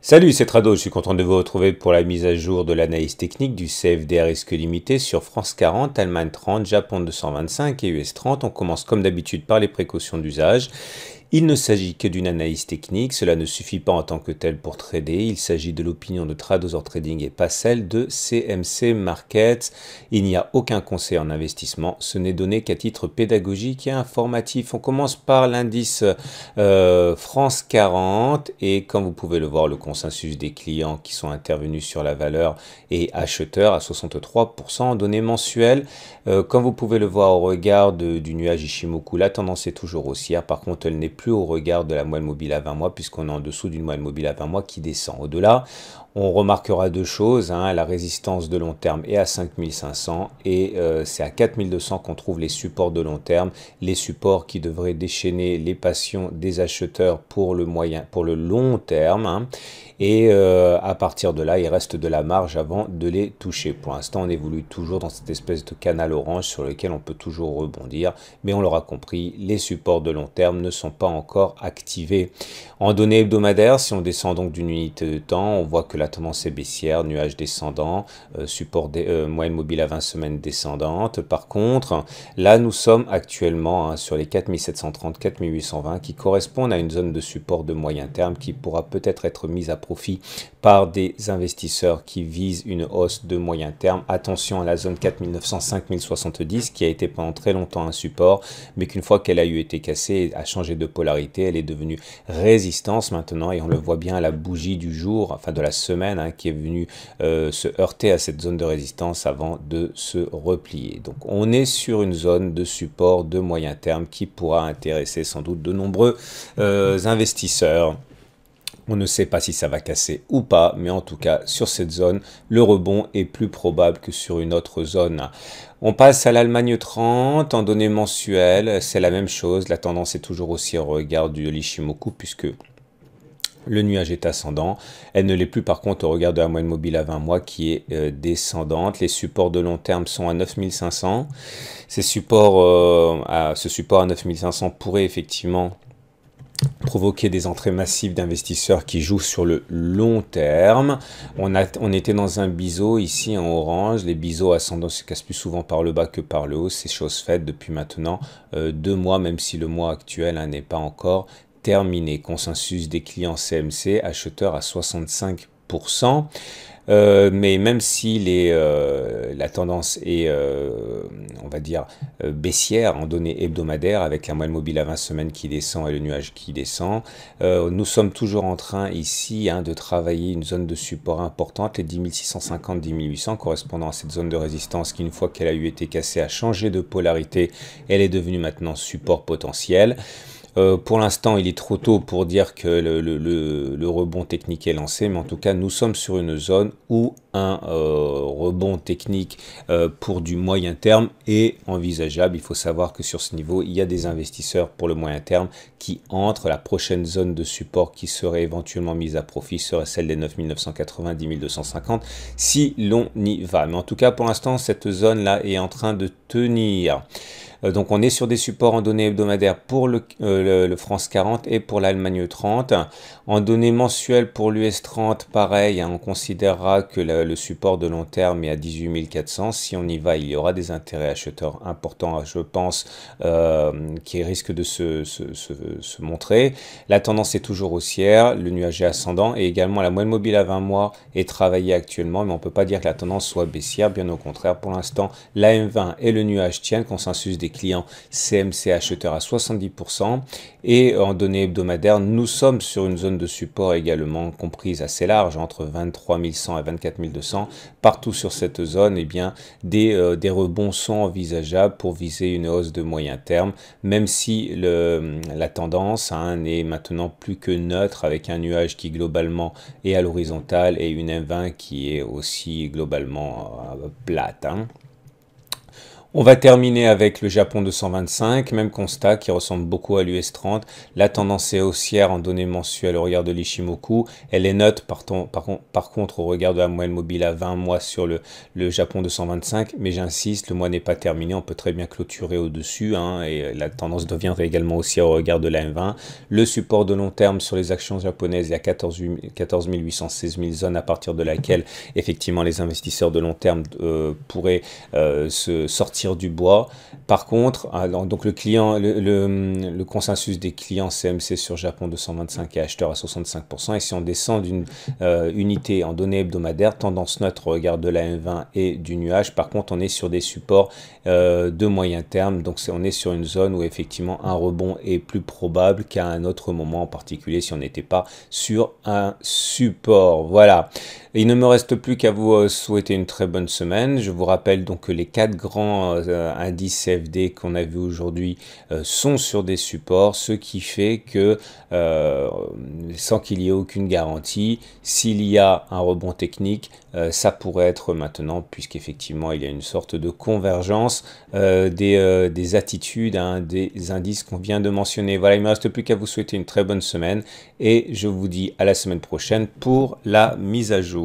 Salut, c'est Trado, je suis content de vous retrouver pour la mise à jour de l'analyse technique du CFD à risque limité sur France 40, Allemagne 30, Japon 225 et US 30. On commence comme d'habitude par les précautions d'usage. Il ne s'agit que d'une analyse technique, cela ne suffit pas en tant que tel pour trader, il s'agit de l'opinion de Tradosaur Trading et pas celle de CMC Markets. Il n'y a aucun conseil en investissement, ce n'est donné qu'à titre pédagogique et informatif. On commence par l'indice France 40 et comme vous pouvez le voir, le consensus des clients qui sont intervenus sur la valeur est acheteur à 63% en données mensuelles. Comme vous pouvez le voir au regard du nuage Ishimoku, la tendance est toujours haussière, par contre elle n'est plus au regard de la moyenne mobile à 20 mois puisqu'on est en dessous d'une moyenne mobile à 20 mois qui descend. Au-delà, on remarquera deux choses, la résistance de long terme est à 5500 et c'est à 4200 qu'on trouve les supports de long terme, les supports qui devraient déchaîner les passions des acheteurs pour le long terme. Et à partir de là, il reste de la marge avant de les toucher. Pour l'instant, on évolue toujours dans cette espèce de canal orange sur lequel on peut toujours rebondir. Mais on l'aura compris, les supports de long terme ne sont pas encore activés. En données hebdomadaires, si on descend donc d'une unité de temps, on voit que la tendance est baissière, nuage descendant, moyenne mobile à 20 semaines descendante. Par contre, là, nous sommes actuellement sur les 4730, 4820 qui correspondent à une zone de support de moyen terme qui pourra peut-être être mise à profit par des investisseurs qui visent une hausse de moyen terme. Attention à la zone 4900-5070 qui a été pendant très longtemps un support, mais qu'une fois qu'elle a été cassée, a changé de polarité, elle est devenue résistance maintenant et on le voit bien à la bougie du jour, enfin de la semaine, qui est venue se heurter à cette zone de résistance avant de se replier. Donc on est sur une zone de support de moyen terme qui pourra intéresser sans doute de nombreux investisseurs. On ne sait pas si ça va casser ou pas, mais en tout cas, sur cette zone, le rebond est plus probable que sur une autre zone. On passe à l'Allemagne 30, en données mensuelles, c'est la même chose, la tendance est toujours aussi au regard du l'Ishimoku, puisque le nuage est ascendant. Elle ne l'est plus par contre au regard de la moyenne mobile à 20 mois qui est descendante. Les supports de long terme sont à 9500. Ce support à 9500 pourrait effectivement provoquer des entrées massives d'investisseurs qui jouent sur le long terme. On était dans un biseau ici en orange. Les biseaux ascendants se cassent plus souvent par le bas que par le haut. C'est chose faite depuis maintenant 2 mois, même si le mois actuel n'est pas encore terminé. Consensus des clients CMC, acheteurs à 65%. Mais même si la tendance est, on va dire, baissière en données hebdomadaires, avec la moyenne mobile à 20 semaines qui descend et le nuage qui descend, nous sommes toujours en train ici de travailler une zone de support importante, les 10 650, 10 800 correspondant à cette zone de résistance qui, une fois qu'elle a été cassée, a changé de polarité, elle est devenue maintenant support potentiel. Pour l'instant, il est trop tôt pour dire que le rebond technique est lancé, mais en tout cas, nous sommes sur une zone où un rebond technique pour du moyen terme est envisageable. Il faut savoir que sur ce niveau, il y a des investisseurs pour le moyen terme qui entrent. La prochaine zone de support qui serait éventuellement mise à profit serait celle des 9 980, 10 250 si l'on y va. Mais en tout cas, pour l'instant, cette zone-là est en train de tenir. Donc on est sur des supports en données hebdomadaires pour le France 40 et pour l'Allemagne 30. En données mensuelles pour l'US 30, pareil, on considérera que le support de long terme est à 18 400. Si on y va, il y aura des intérêts acheteurs importants, je pense, qui risquent de se montrer. La tendance est toujours haussière, le nuage est ascendant et également la moyenne mobile à 20 mois est travaillée actuellement, mais on ne peut pas dire que la tendance soit baissière, bien au contraire. Pour l'instant, la M20 et le nuage tiennent, consensus des clients CMC acheteurs à 70% et en données hebdomadaires, nous sommes sur une zone de support également comprise assez large entre 23 100 et 24 200. Partout sur cette zone, des rebonds sont envisageables pour viser une hausse de moyen terme, même si la tendance n'est maintenant plus que neutre avec un nuage qui globalement est à l'horizontale et une M20 qui est aussi globalement plate. On va terminer avec le Japon 225, même constat qui ressemble beaucoup à l'US 30. La tendance est haussière en données mensuelles au regard de l'Ishimoku. Elle est neutre par contre au regard de la moyenne mobile à 20 mois sur le Japon 225. Mais j'insiste, le mois n'est pas terminé. On peut très bien clôturer au-dessus, hein, et la tendance deviendrait également haussière au regard de la M20. Le support de long terme sur les actions japonaises, il y a 14 800, 16 000 zones à partir de laquelle effectivement les investisseurs de long terme pourraient se sortir du bois. Par contre, alors, donc le consensus des clients CMC sur Japon 225 est acheteur à 65%. Et si on descend d'une unité en données hebdomadaires, tendance neutre au regard de la M20 et du nuage, par contre, on est sur des supports de moyen terme. Donc, on est sur une zone où effectivement un rebond est plus probable qu'à un autre moment, en particulier si on n'était pas sur un support. Voilà. Il ne me reste plus qu'à vous souhaiter une très bonne semaine. Je vous rappelle donc que les 4 grands indices CFD qu'on a vu aujourd'hui sont sur des supports, ce qui fait que sans qu'il y ait aucune garantie, s'il y a un rebond technique, ça pourrait être maintenant, puisqu'effectivement il y a une sorte de convergence des attitudes, hein, des indices qu'on vient de mentionner. Voilà, il ne me reste plus qu'à vous souhaiter une très bonne semaine et je vous dis à la semaine prochaine pour la mise à jour.